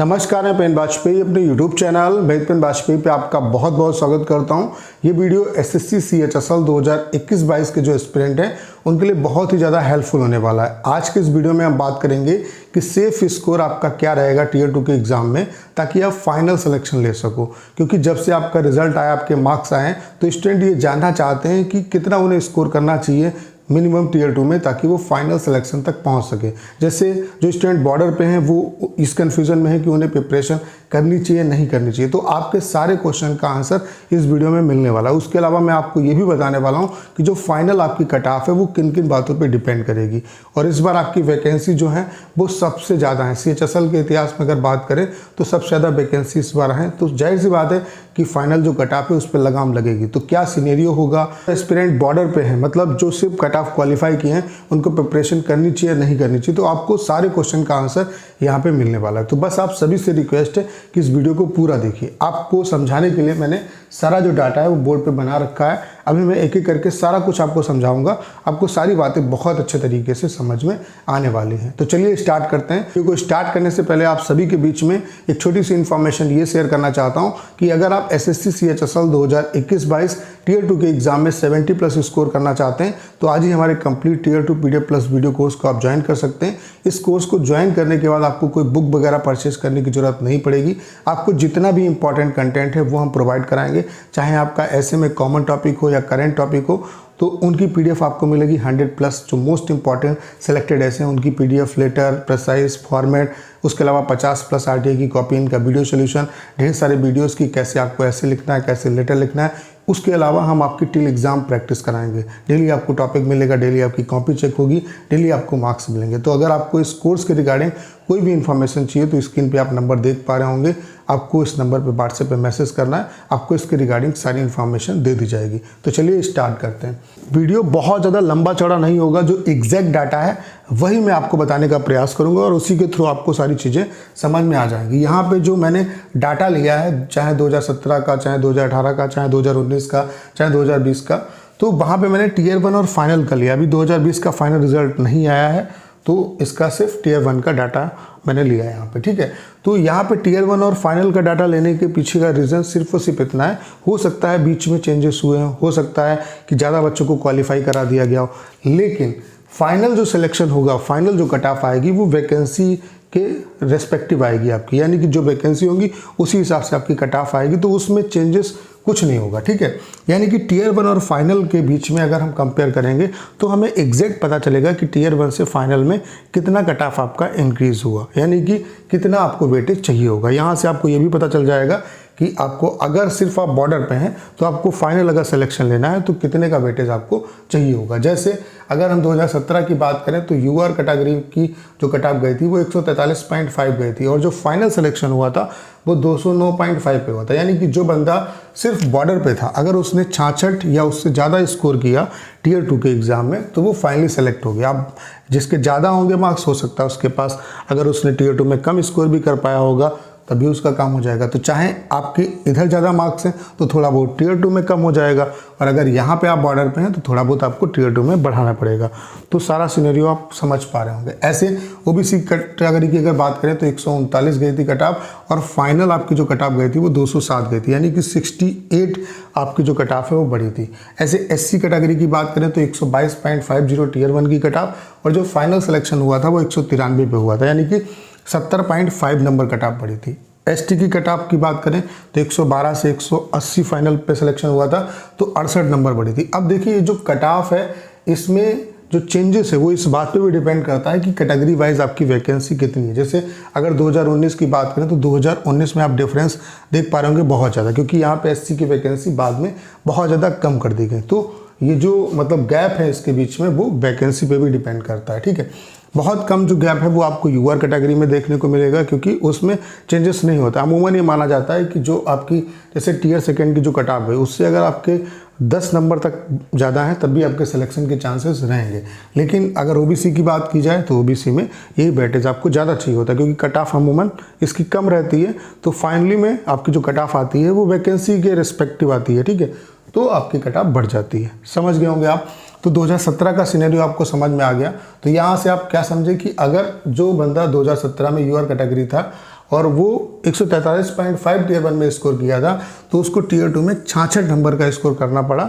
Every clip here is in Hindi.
नमस्कार, मैं पेन वाजपेयी अपने YouTube चैनल वेद पेन वाजपेयी पे आपका बहुत बहुत स्वागत करता हूं। ये वीडियो एसएससी CHSL 2021-22 के जो एस्पिरेंट हैं उनके लिए बहुत ही ज़्यादा हेल्पफुल होने वाला है। आज के इस वीडियो में हम बात करेंगे कि सेफ स्कोर आपका क्या रहेगा टीयर 2 के एग्ज़ाम में, ताकि आप फाइनल सिलेक्शन ले सको। क्योंकि जब से आपका रिजल्ट आया, आपके मार्क्स आए हैं, तो स्टूडेंट ये जानना चाहते हैं कि कितना उन्हें स्कोर करना चाहिए मिनिमम टीयर 2 में, ताकि वो फाइनल सिलेक्शन तक पहुंच सके। जैसे जो स्टूडेंट बॉर्डर पे हैं वो इस कन्फ्यूज़न में है कि उन्हें प्रिपरेशन करनी चाहिए नहीं करनी चाहिए, तो आपके सारे क्वेश्चन का आंसर इस वीडियो में मिलने वाला है। उसके अलावा मैं आपको ये भी बताने वाला हूँ कि जो फाइनल आपकी कट ऑफ है वो किन किन बातों पर डिपेंड करेगी। और इस बार आपकी वैकेंसी जो है वो सबसे ज़्यादा है। CHSL के इतिहास में अगर बात करें तो सबसे ज़्यादा वैकेंसी इस बार है, तो जाहिर सी बात है कि फाइनल जो कट ऑफ है उस पर लगाम लगेगी। तो क्या सिनेरियो होगा, एस्पिरेंट बॉर्डर पे है, मतलब जो सिर्फ कट ऑफ क्वालिफाई किए हैं उनको प्रिपरेशन करनी चाहिए नहीं करनी चाहिए, तो आपको सारे क्वेश्चन का आंसर यहाँ पे मिलने वाला है। तो बस आप सभी से रिक्वेस्ट है कि इस वीडियो को पूरा देखिए। आपको समझाने के लिए मैंने सारा जो डाटा है वो बोर्ड पे बना रखा है। अभी मैं एक एक करके सारा कुछ आपको समझाऊंगा, आपको सारी बातें बहुत अच्छे तरीके से समझ में आने वाली हैं। तो चलिए स्टार्ट करते हैं। वीडियो को स्टार्ट करने से पहले आप सभी के बीच में एक छोटी सी इन्फॉर्मेशन ये शेयर करना चाहता हूँ कि अगर आप SSC CHSL 2021-22 टीयर 2 के एग्जाम में 70+ स्कोर करना चाहते हैं तो आज ही हमारे complete tear 2 PDF+ video course को आप ज्वाइन कर सकते हैं। इस कोर्स को ज्वाइन करने के बाद आपको कोई बुक वगैरह परचेस करने की जरूरत नहीं पड़ेगी। आपको जितना भी इंपॉर्टेंट कंटेंट है वो हम प्रोवाइड कराएंगे, चाहे आपका ऐसे में कॉमन टॉपिक हो या करेंट टॉपिक हो, तो उनकी PDF आपको मिलेगी 100+। जो मोस्ट इंपॉर्टेंट सेलेक्टेड ऐसे हैं उनकी PDF, लेटर, प्रेसाइज, फॉर्मेट, उसके अलावा 50+ RTA की कॉपी, इनका वीडियो सोल्यूशन, ढेर सारे वीडियोस की कैसे आपको ऐसे लिखना है, कैसे लेटर लिखना है। उसके अलावा हम आपकी टिल एग्जाम प्रैक्टिस कराएंगे। डेली आपको टॉपिक मिलेगा, डेली आपकी कॉपी चेक होगी, डेली आपको मार्क्स मिलेंगे। तो अगर आपको इस कोर्स के रिगार्डिंग कोई भी इन्फॉर्मेशन चाहिए तो स्क्रीन पे आप नंबर देख पा रहे होंगे, आपको इस नंबर पे व्हाट्सएप पे मैसेज करना है, आपको इसके रिगार्डिंग सारी इन्फॉर्मेशन दे दी जाएगी। तो चलिए स्टार्ट करते हैं। वीडियो बहुत ज़्यादा लंबा चौड़ा नहीं होगा, जो एग्जैक्ट डाटा है वही मैं आपको बताने का प्रयास करूंगा और उसी के थ्रू आपको सारी चीज़ें समझ में आ जाएंगी। यहाँ पे जो मैंने डाटा लिया है, चाहे 2017 का, चाहे 2018 का, चाहे 2019 का, चाहे 2020 का, तो वहाँ पे मैंने टीयर 1 और फाइनल का लिया। अभी 2020 का फाइनल रिजल्ट नहीं आया है, तो इसका सिर्फ टीयर 1 का डाटा मैंने लिया है यहाँ पे, ठीक है। तो यहाँ पे टीयर 1 और फाइनल का डाटा लेने के पीछे का रीज़न सिर्फ और सिर्फ इतना है, हो सकता है बीच में चेंजेस हुए हैं, हो सकता है कि ज़्यादा बच्चों को क्वालिफाई करा दिया गया हो, लेकिन फाइनल जो सिलेक्शन होगा, फाइनल जो कट ऑफ आएगी वो वैकेंसी के रेस्पेक्टिव आएगी आपकी, यानी कि जो वैकेंसी होगी उसी हिसाब से आपकी कट ऑफ आएगी, तो उसमें चेंजेस कुछ नहीं होगा, ठीक है। यानी कि टीयर 1 और फाइनल के बीच में अगर हम कंपेयर करेंगे तो हमें एग्जैक्ट पता चलेगा कि टीयर 1 से फाइनल में कितना कट ऑफ आपका इंक्रीज हुआ, यानी कि कितना आपको वेटेज चाहिए होगा। यहाँ से आपको ये भी पता चल जाएगा कि आपको अगर सिर्फ आप बॉर्डर पे हैं तो आपको फाइनल अगर सिलेक्शन लेना है तो कितने का वेटेज आपको चाहिए होगा। जैसे अगर हम 2017 की बात करें तो UR कैटेगरी की जो कट ऑफ गई थी वो 143.5 गई थी, और जो फाइनल सिलेक्शन हुआ था वो 209.5 पे हुआ था। यानी कि जो बंदा सिर्फ बॉर्डर पे था, अगर उसने 66 या उससे ज़्यादा स्कोर किया टीयर 2 के एग्ज़ाम में तो वो फाइनली सेलेक्ट हो गया। अब जिसके ज़्यादा होंगे मार्क्स, हो सकता है उसके पास अगर उसने टीयर 2 में कम स्कोर भी कर पाया होगा तभी उसका काम हो जाएगा। तो चाहे आपके इधर ज़्यादा मार्क्स हैं तो थोड़ा बहुत टीयर 2 में कम हो जाएगा, और अगर यहाँ पे आप बॉर्डर पे हैं तो थोड़ा बहुत आपको टीयर 2 में बढ़ाना पड़ेगा। तो सारा सिनेरियो आप समझ पा रहे होंगे। ऐसे OBC कैटेगरी की अगर बात करें तो 139 गई थी कट ऑफ, और फाइनल आपकी जो कट ऑफ गई थी वो 207 गई थी, यानी कि 68 आपकी जो कट ऑफ है वो बढ़ी थी। ऐसे SC कैटेगरी की बात करें तो 122.50 टीयर 1 की कट ऑफ, और जो फाइनल सिलेक्शन हुआ था वो 193 पे हुआ था, यानी कि 70.5 नंबर कट ऑफ बढ़ी थी। ST की कट ऑफ की बात करें तो 112 से 180 फाइनल पे सिलेक्शन हुआ था, तो 68 नंबर बढ़ी थी। अब देखिए जो कट ऑफ है इसमें जो चेंजेस है वो इस बात पे भी डिपेंड करता है कि कैटेगरी वाइज आपकी वैकेंसी कितनी है। जैसे अगर 2019 की बात करें तो 2019 में आप डिफरेंस देख पा रहे होंगे बहुत ज़्यादा, क्योंकि यहाँ पे SC की वैकेंसी बाद में बहुत ज़्यादा कम कर दी गई। तो ये जो मतलब गैप है इसके बीच में वो वैकेंसी पे भी डिपेंड करता है, ठीक है। बहुत कम जो गैप है वो आपको UR कैटेगरी में देखने को मिलेगा, क्योंकि उसमें चेंजेस नहीं होता। अमूमन ये माना जाता है कि जो आपकी जैसे टीयर 2 की जो कट ऑफ है उससे अगर आपके 10 नंबर तक ज़्यादा है तब भी आपके सिलेक्शन के चांसेस रहेंगे। लेकिन अगर OBC की बात की जाए तो OBC में यही वेटेज आपको ज़्यादा चाहिए होता है, क्योंकि कट ऑफ अमूमन इसकी कम रहती है, तो फाइनली में आपकी जो कट ऑफ आती है वो वैकेंसी के रिस्पेक्टिव आती है, ठीक है। तो आपकी कट ऑफ बढ़ जाती है। समझ गए होंगे आप। तो 2017 का सिनेरियो आपको समझ में आ गया। तो यहाँ से आप क्या समझे कि अगर जो बंदा 2017 में UR कैटेगरी था और वो 143.5 टियर 1 में स्कोर किया था, तो उसको टियर 2 में 66 नंबर का स्कोर करना पड़ा,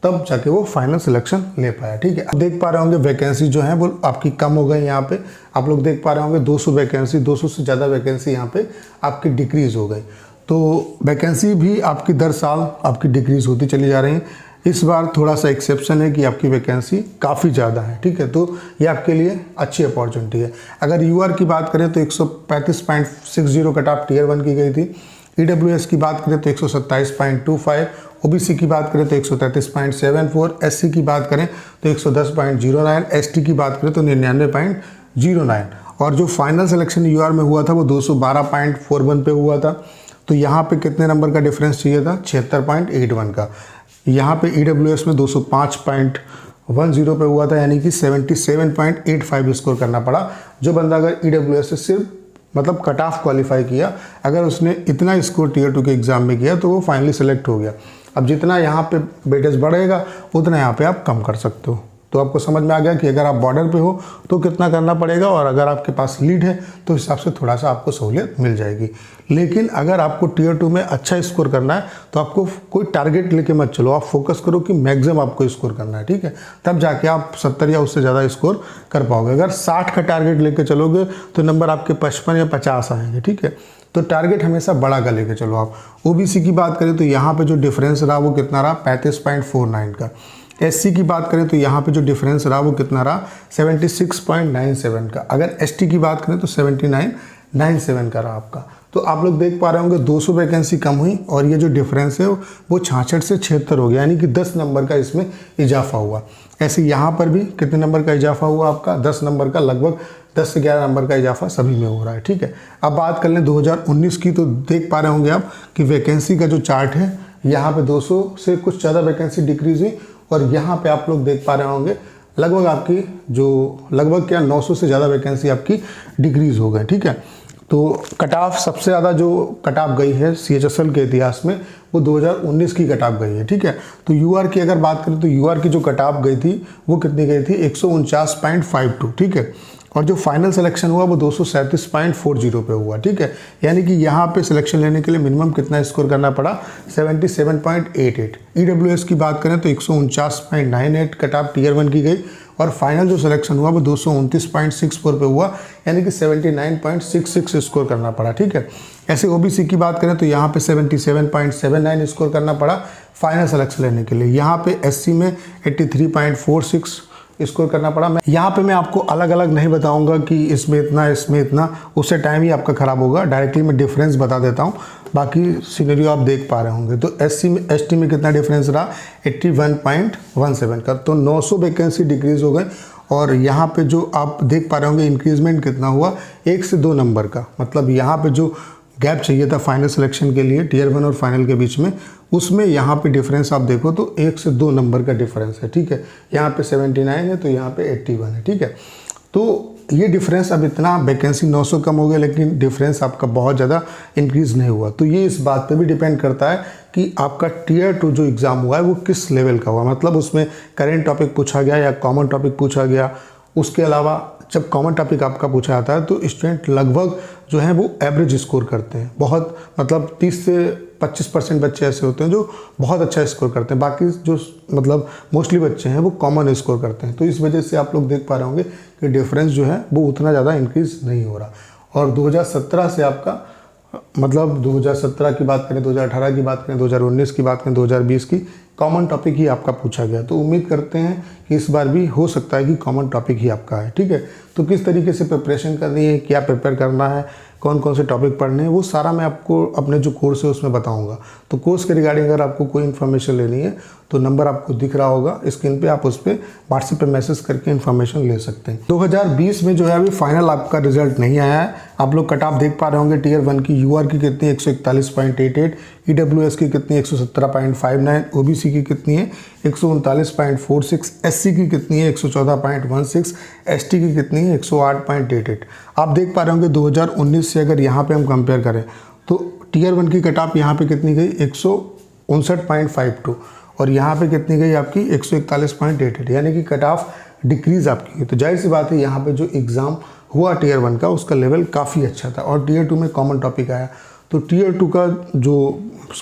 तब जाके वो फाइनल सिलेक्शन ले पाया। ठीक है, अब देख पा रहे होंगे वैकेंसी जो है वो आपकी कम हो गई। यहाँ पे आप लोग देख पा रहे होंगे 200 वैकेंसी, 200 से ज़्यादा वैकेंसी यहाँ पे आपकी डिक्रीज़ हो गई। तो वैकेंसी भी आपकी दर साल आपकी डिक्रीज़ होती चली जा रही है। इस बार थोड़ा सा एक्सेप्शन है कि आपकी वैकेंसी काफ़ी ज़्यादा है। ठीक है, तो ये आपके लिए अच्छी अपॉर्चुनिटी है। अगर यूआर की बात करें तो 135.60 कट ऑफ टियर 1 की गई थी। ईडब्ल्यूएस की बात करें तो 127.25, ओबीसी की बात करें तो 133.74, एससी की बात करें तो 110.09, एसटी की बात करें तो 99.09, और जो फाइनल सिलेक्शन यूआर में हुआ था वो 212.41 पे हुआ था। तो यहाँ पे कितने नंबर का डिफरेंस चाहिए था? 76.81 का। यहाँ पे ईडब्ल्यूएस में 205.10 पे हुआ था, यानी कि 77.85 स्कोर करना पड़ा। जो बंदा अगर ईडब्ल्यूएस से सिर्फ मतलब कट ऑफ क्वालिफाई किया, अगर उसने इतना स्कोर टियर 2 के एग्ज़ाम में किया तो वो फाइनली सेलेक्ट हो गया। अब जितना यहाँ पे वेटेज बढ़ेगा उतना यहाँ पे आप कम कर सकते हो। तो आपको समझ में आ गया कि अगर आप बॉर्डर पे हो तो कितना करना पड़ेगा, और अगर आपके पास लीड है तो हिसाब से थोड़ा सा आपको सहूलियत मिल जाएगी। लेकिन अगर आपको टियर 2 में अच्छा स्कोर करना है तो आपको कोई टारगेट लेके मत चलो, आप फोकस करो कि मैक्सिमम आपको स्कोर करना है। ठीक है, तब जाके आप 70 या उससे ज़्यादा स्कोर कर पाओगे। अगर 60 का टारगेट लेके चलोगे तो नंबर आपके 55 या 50 आएंगे। ठीक है, तो टारगेट हमेशा बड़ा का लेके चलो आप। ओबीसी की बात करें तो यहाँ पे जो डिफरेंस रहा वो कितना रहा? 35.49 का। एससी की बात करें तो यहाँ पे जो डिफरेंस रहा वो कितना रहा? 76.97 का। अगर एसटी की बात करें तो 79.97 का रहा आपका। तो आप लोग देख पा रहे होंगे 200 वैकेंसी कम हुई और ये जो डिफरेंस है वो 66 से 76 हो गया, यानी कि 10 नंबर का इसमें इजाफा हुआ। ऐसे यहाँ पर भी कितने नंबर का इजाफा हुआ आपका? 10 नंबर का, लगभग 10 से 11 नंबर का इजाफा सभी में हो रहा है। ठीक है, अब बात कर लें 2019 की, तो देख पा रहे होंगे आप कि वैकेंसी का जो चार्ट है यहाँ पे 200 से कुछ ज़्यादा वैकेंसी डिक्रीज हुई, और यहाँ पे आप लोग देख पा रहे होंगे लगभग आपकी जो लगभग क्या 900 से ज़्यादा वैकेंसी आपकी डिक्रीज हो गए। ठीक है, तो कट ऑफ सबसे ज़्यादा जो कट ऑफ गई है सीएचएसएल के इतिहास में वो 2019 की कट ऑफ गई है। ठीक है, तो यूआर की अगर बात करें तो यूआर की जो कट ऑफ गई थी वो कितनी गई थी? 149.52। ठीक है, और जो फाइनल सिलेक्शन हुआ वो 237.40 पे हुआ। ठीक है, यानी कि यहाँ पे सिलेक्शन लेने के लिए मिनिमम कितना स्कोर करना पड़ा? 77.88। ईडब्ल्यूएस की बात करें तो 149.98 कट ऑफ टियर 1 की गई, और फाइनल जो सिलेक्शन हुआ वो 229.64 पे हुआ, यानी कि 79.66 स्कोर करना पड़ा। ठीक है, ऐसे ओबीसी की बात करें तो यहाँ पे 77.79 स्कोर करना पड़ा फाइनल सिलेक्शन लेने के लिए। यहाँ पे एससी में 83.46 स्कोर करना पड़ा। मैं यहाँ पे मैं आपको अलग अलग नहीं बताऊंगा कि इसमें इतना इसमें इतना, उससे टाइम ही आपका ख़राब होगा। डायरेक्टली मैं डिफरेंस बता देता हूँ, बाकी सिनेरियो आप देख पा रहे होंगे। तो एससी में एसटी में कितना डिफरेंस रहा? 81.17 का। तो 900 वैकेंसी डिक्रीज हो गए, और यहाँ पे जो आप देख पा रहे होंगे इंक्रीजमेंट कितना हुआ? 1 से 2 नंबर का। मतलब यहाँ पे जो गैप चाहिए था फाइनल सिलेक्शन के लिए टियर 1 और फाइनल के बीच में, उसमें यहाँ पे डिफरेंस आप देखो तो 1 से 2 नंबर का डिफरेंस है। ठीक है, यहाँ पे 79 है तो यहाँ पे 81 है। ठीक है, तो ये डिफरेंस अब इतना, वैकेंसी 900 कम हो गया लेकिन डिफरेंस आपका बहुत ज़्यादा इंक्रीज़ नहीं हुआ। तो ये इस बात पे भी डिपेंड करता है कि आपका टियर 2 जो एग्ज़ाम हुआ है वो किस लेवल का हुआ, मतलब उसमें करेंट टॉपिक पूछा गया या कॉमन टॉपिक पूछा गया। उसके अलावा जब कॉमन टॉपिक आपका पूछा जाता है तो स्टूडेंट लगभग जो है वो एवरेज स्कोर करते हैं। बहुत मतलब 30 से 25% बच्चे ऐसे होते हैं जो बहुत अच्छा स्कोर करते हैं, बाकी जो मतलब मोस्टली बच्चे हैं वो कॉमन स्कोर करते हैं। तो इस वजह से आप लोग देख पा रहे होंगे कि डिफरेंस जो है वो उतना ज़्यादा इंक्रीज नहीं हो रहा। और 2017 से आपका मतलब 2017 की बात करें, 2018 की बात करें, 2019 की बात करें, 2020 की कॉमन टॉपिक ही आपका पूछा गया। तो उम्मीद करते हैं कि इस बार भी हो सकता है कि कॉमन टॉपिक ही आपका है। ठीक है, तो किस तरीके से प्रिपरेशन करनी है, क्या प्रिपेयर करना है, कौन कौन से टॉपिक पढ़ने हैं, वो सारा मैं आपको अपने जो कोर्स है उसमें बताऊंगा। तो कोर्स के रिगार्डिंग अगर आपको कोई इन्फॉर्मेशन लेनी है तो नंबर आपको दिख रहा होगा स्क्रीन पे, आप उस पर व्हाट्सएप पे मैसेज करके इन्फॉर्मेशन ले सकते हैं। 2020 में जो है अभी फाइनल आपका रिजल्ट नहीं आया है। आप लोग कट ऑफ देख पा रहे होंगे टियर 1 की यूआर की कितनी 141.88, ईडब्ल्यूएस की कितनी 117.59, ओबीसी की कितनी है 139.46, एससी की कितनी है 114.16, एसटी की कितनी है 108.88। आप देख पा रहे होंगे 2019 से अगर यहाँ पे हम कंपेयर करें तो टियर 1 की कट ऑफ यहाँ पे कितनी गई 159.52, और यहाँ पे कितनी गई आपकी 141.88, यानी कि कट ऑफ डिक्रीज आपकी है। तो जाहिर सी बात है यहाँ पे जो एग्ज़ाम हुआ टीयर 1 का, उसका लेवल काफ़ी अच्छा था और टीयर 2 में कॉमन टॉपिक आया। तो टीयर 2 का जो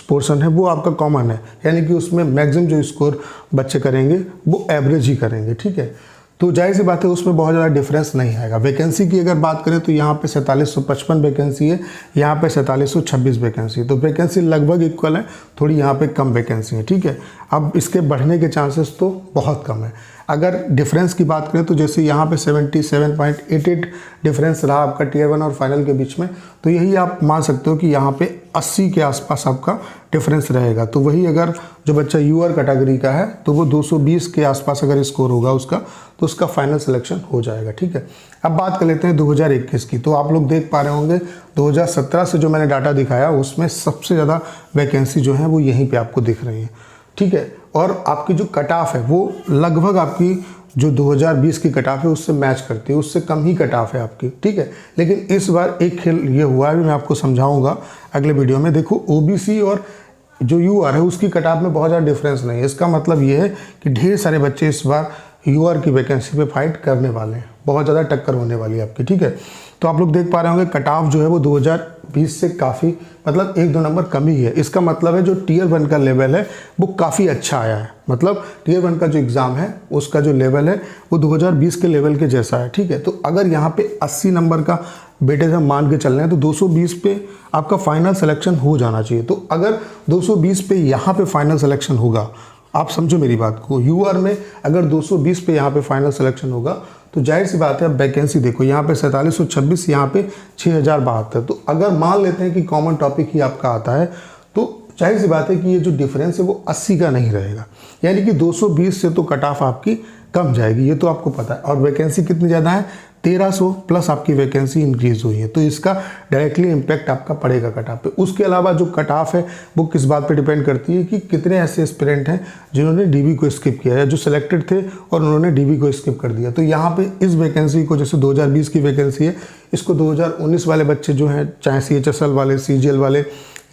पोर्शन है वो आपका कॉमन है, यानी कि उसमें मैक्सिमम जो स्कोर बच्चे करेंगे वो एवरेज ही करेंगे, ठीक है। तो जाहिर सी बात है उसमें बहुत ज़्यादा डिफरेंस नहीं आएगा। वैकेंसी की अगर बात करें तो यहाँ पे 4755 वैकेंसी है, यहाँ पे 4726 वैकेंसी, तो वैकेंसी लगभग इक्वल है, थोड़ी यहाँ पे कम वैकेंसी है, ठीक है। अब इसके बढ़ने के चांसेस तो बहुत कम है। अगर डिफरेंस की बात करें तो जैसे यहाँ पे 77.88 डिफरेंस रहा आपका टीयर 1 और फाइनल के बीच में, तो यही आप मान सकते हो कि यहाँ पे 80 के आसपास आपका डिफरेंस रहेगा। तो वही अगर जो बच्चा यूआर कैटेगरी का है तो वो 220 के आसपास अगर स्कोर होगा उसका, तो उसका फाइनल सिलेक्शन हो जाएगा, ठीक है। अब बात कर लेते हैं 2021 की। तो आप लोग देख पा रहे होंगे 2017 से जो मैंने डाटा दिखाया उसमें सबसे ज़्यादा वैकेंसी जो है वो यहीं पे आपको दिख रही है, ठीक है। और आपकी जो कट ऑफ है वो लगभग आपकी जो 2020 की कट ऑफ है उससे मैच करती है, उससे कम ही कट ऑफ है आपकी, ठीक है। लेकिन इस बार एक खेल ये हुआ है, मैं आपको समझाऊंगा अगले वीडियो में। देखो ओबीसी और जो यूआर है उसकी कट ऑफ में बहुत ज़्यादा डिफरेंस नहीं है। इसका मतलब ये है कि ढेर सारे बच्चे इस बार यूआर की वैकेंसी पे फाइट करने वाले हैं, बहुत ज़्यादा टक्कर होने वाली है आपकी, ठीक है। तो आप लोग देख पा रहे होंगे कट ऑफ जो है वो 2020 से काफ़ी मतलब 1-2 नंबर कम ही है। इसका मतलब है जो टीयर 1 का लेवल है वो काफ़ी अच्छा आया है, मतलब टीयर 1 का जो एग्ज़ाम है उसका जो लेवल है वो 2020 के लेवल के जैसा है, ठीक है। तो अगर यहाँ पे 80 नंबर का वेटेज हम मान के चल रहे हैं तो 220 पे आपका फाइनल सिलेक्शन हो जाना चाहिए। तो अगर 220 पे यहाँ पे फाइनल सिलेक्शन होगा, आप समझो मेरी बात को, यूआर में अगर 220 पे यहाँ पे फाइनल सिलेक्शन होगा तो जाहिर सी बात है। अब वैकेंसी देखो यहाँ पे 4726, यहाँ पे 6072। तो अगर मान लेते हैं कि कॉमन टॉपिक ही आपका आता है तो जाहिर सी बात है कि ये जो डिफरेंस है वो 80 का नहीं रहेगा, यानी कि 220 से तो कट ऑफ आपकी कम जाएगी, ये तो आपको पता है। और वैकेंसी कितनी ज़्यादा है, 1300 प्लस आपकी वैकेंसी इंक्रीज हुई है, तो इसका डायरेक्टली इम्पैक्ट आपका पड़ेगा कट ऑफ पे। उसके अलावा जो कट ऑफ है वो किस बात पे डिपेंड करती है कि कितने ऐसे एस्पिरेंट हैं जिन्होंने डीबी को स्किप किया है, जो सिलेक्टेड थे और उन्होंने डीबी को स्किप कर दिया। तो यहाँ पे इस वैकेंसी को, जैसे 2020 की वैकेंसी है, इसको 2019 वाले बच्चे जो हैं, चाहे CHSL वाले, CGL वाले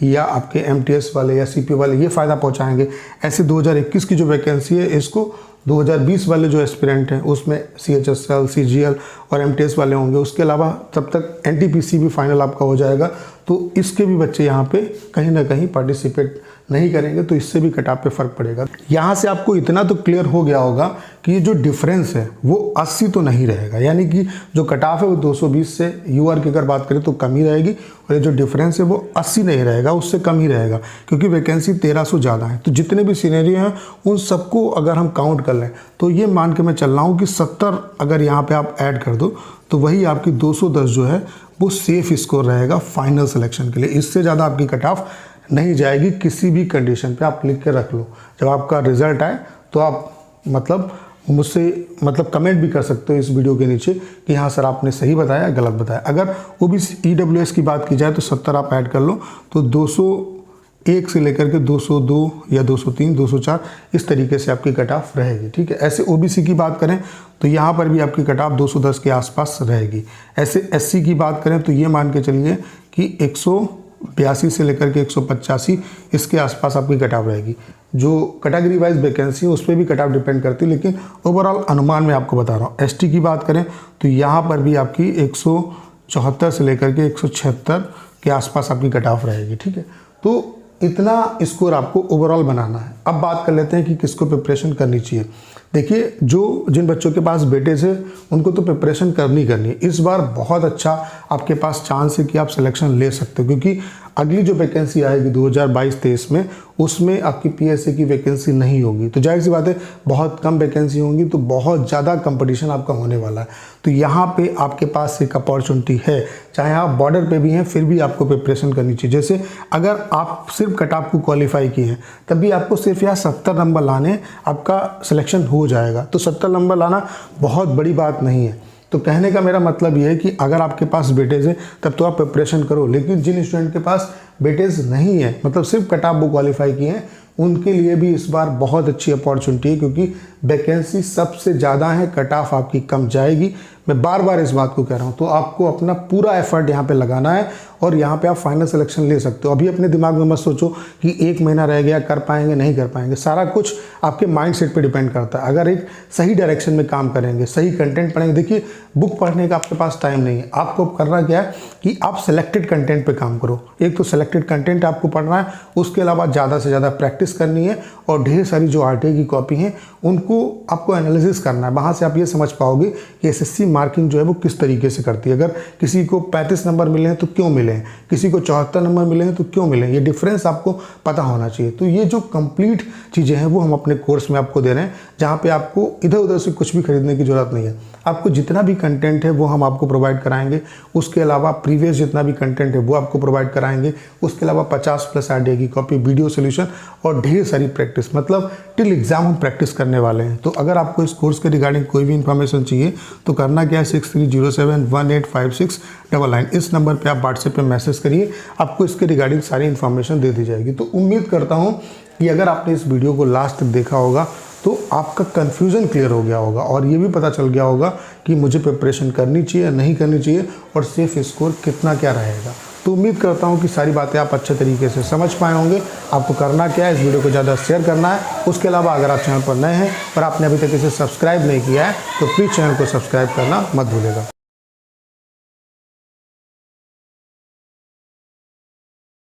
या आपके MTS वाले या CP वाले, ये फ़ायदा पहुँचाएंगे। ऐसे 2021 की जो वैकेंसी है इसको 2020 वाले जो एस्पिरेंट हैं उसमें CHSL, CGL और MTS वाले होंगे। उसके अलावा तब तक NTPC भी फाइनल आपका हो जाएगा, तो इसके भी बच्चे यहाँ पे कहीं ना कहीं पार्टिसिपेट नहीं करेंगे, तो इससे भी कट ऑफ पे फ़र्क पड़ेगा। यहाँ से आपको इतना तो क्लियर हो गया होगा कि ये जो डिफरेंस है वो 80 तो नहीं रहेगा, यानी कि जो कट ऑफ है वो 220 से यूआर की अगर बात करें तो कम ही रहेगी, और ये जो डिफरेंस है वो 80 नहीं रहेगा, उससे कम ही रहेगा, क्योंकि वैकेंसी 1300 ज़्यादा है। तो जितने भी सिनेरियो हैं उन सबको अगर हम काउंट कर लें तो ये मान के मैं चल रहा हूँ कि 70 अगर यहाँ पर आप ऐड कर दो तो वही आपकी 210 जो है वो सेफ स्कोर रहेगा फाइनल सिलेक्शन के लिए। इससे ज़्यादा आपकी कट ऑफ नहीं जाएगी किसी भी कंडीशन पे, आप लिख के रख लो। जब आपका रिजल्ट आए तो आप मतलब मुझसे कमेंट भी कर सकते हो इस वीडियो के नीचे कि हाँ सर आपने सही बताया गलत बताया। अगर OBC EWS की बात की जाए तो 70 आप ऐड कर लो तो 201 से लेकर के 202 या 203, 204 इस तरीके से आपकी कट ऑफ रहेगी, ठीक है। ऐसे OBC की बात करें तो यहाँ पर भी आपकी कट ऑफ 210 के आसपास रहेगी। ऐसे SC की बात करें तो ये मान के चलिए कि 182 से लेकर के 185 इसके आसपास आपकी कट ऑफ रहेगी। जो कैटेगरी वाइज वैकेंसी है उस पर भी कट ऑफ डिपेंड करती है, लेकिन ओवरऑल अनुमान मैं आपको बता रहा हूँ। ST की बात करें तो यहाँ पर भी आपकी 174 से लेकर के 176 के आसपास आपकी कट ऑफ रहेगी, ठीक है। तो इतना स्कोर आपको ओवरऑल बनाना है। अब बात कर लेते हैं कि किसको प्रिपरेशन करनी चाहिए। देखिए, जिन बच्चों के पास बेटेज है उनको तो प्रिपरेशन करनी है। इस बार बहुत अच्छा आपके पास चांस है कि आप सिलेक्शन ले सकते हो, क्योंकि अगली जो वैकेंसी आएगी 2022-23 में उसमें आपकी PSA की वैकेंसी नहीं होगी। तो जाहिर सी बात है बहुत कम वैकेंसी होंगी, तो बहुत ज़्यादा कंपटीशन आपका होने वाला है। तो यहाँ पे आपके पास एक अपॉर्चुनिटी है, चाहे आप बॉर्डर पे भी हैं फिर भी आपको प्रिपरेशन करनी चाहिए। जैसे अगर आप सिर्फ कट ऑफ को क्वालिफाई किए हैं तब भी आपको सिर्फ यहाँ 70 नंबर लाने, आपका सिलेक्शन हो जाएगा। तो 70 नंबर लाना बहुत बड़ी बात नहीं है। तो कहने का मेरा मतलब ये है कि अगर आपके पास बेटेज है तब तो आप प्रिपरेशन करो, लेकिन जिन स्टूडेंट के पास बेटेज नहीं है, मतलब सिर्फ कट ऑफ वो क्वालिफाई किए हैं, उनके लिए भी इस बार बहुत अच्छी अपॉर्चुनिटी है, क्योंकि वैकेंसी सबसे ज़्यादा है, कट ऑफ आपकी कम जाएगी, मैं बार बार इस बात को कह रहा हूँ। तो आपको अपना पूरा एफर्ट यहाँ पे लगाना है और यहाँ पे आप फाइनल सिलेक्शन ले सकते हो। अभी अपने दिमाग में मत सोचो कि 1 महीना रह गया, कर पाएंगे नहीं कर पाएंगे। सारा कुछ आपके माइंडसेट पे डिपेंड करता है। अगर एक सही डायरेक्शन में काम करेंगे, सही कंटेंट पढ़ेंगे, देखिए बुक पढ़ने का आपके पास टाइम नहीं है। आपको करना क्या है कि आप सेलेक्टेड कंटेंट पे काम करो। एक तो सेलेक्टेड कंटेंट आपको पढ़ना है, उसके अलावा ज़्यादा से ज़्यादा प्रैक्टिस करनी है और ढेर सारी जो आरटीआई की कॉपी हैं उनको आपको एनालिसिस करना है। वहाँ से आप ये समझ पाओगे कि एसएससी मार्किंग जो है वो किस तरीके से करती है। अगर किसी को 35 नंबर मिले हैं तो क्यों मिले हैं, किसी को 74 नंबर मिले हैं तो क्यों मिले हैं, ये डिफरेंस आपको पता होना चाहिए। तो ये जो कंप्लीट चीज़ें हैं वो हम अपने कोर्स में आपको दे रहे हैं, जहाँ पे आपको इधर उधर से कुछ भी खरीदने की ज़रूरत नहीं है। आपको जितना भी कंटेंट है वो हम आपको प्रोवाइड कराएंगे। उसके अलावा प्रीवियस जितना भी कंटेंट है वो आपको प्रोवाइड कराएंगे। उसके अलावा 50+ आरटीआई की कॉपी, वीडियो सोल्यूशन और ढेर सारी प्रैक्टिस, मतलब टिल एग्जाम हम प्रैक्टिस करने वाले हैं। तो अगर आपको इस कोर्स के रिगार्डिंग कोई भी इन्फॉर्मेशन चाहिए तो करना क्या है, 6307185699 इस नंबर पे आप व्हाट्सएप पे मैसेज करिए, आपको इसके रिगार्डिंग सारी इन्फॉर्मेशन दे दी जाएगी। तो उम्मीद करता हूँ कि अगर आपने इस वीडियो को लास्ट तक देखा होगा तो आपका कन्फ्यूज़न क्लियर हो गया होगा और ये भी पता चल गया होगा कि मुझे प्रिपरेशन करनी चाहिए या नहीं करनी चाहिए और सेफ स्कोर कितना क्या रहेगा। तो उम्मीद करता हूँ कि सारी बातें आप अच्छे तरीके से समझ पाए होंगे। आपको करना क्या है, इस वीडियो को ज़्यादा शेयर करना है। उसके अलावा अगर आप चैनल पर नए हैं और आपने अभी तक इसे सब्सक्राइब नहीं किया है तो प्लीज़ चैनल को सब्सक्राइब करना मत भूलिएगा।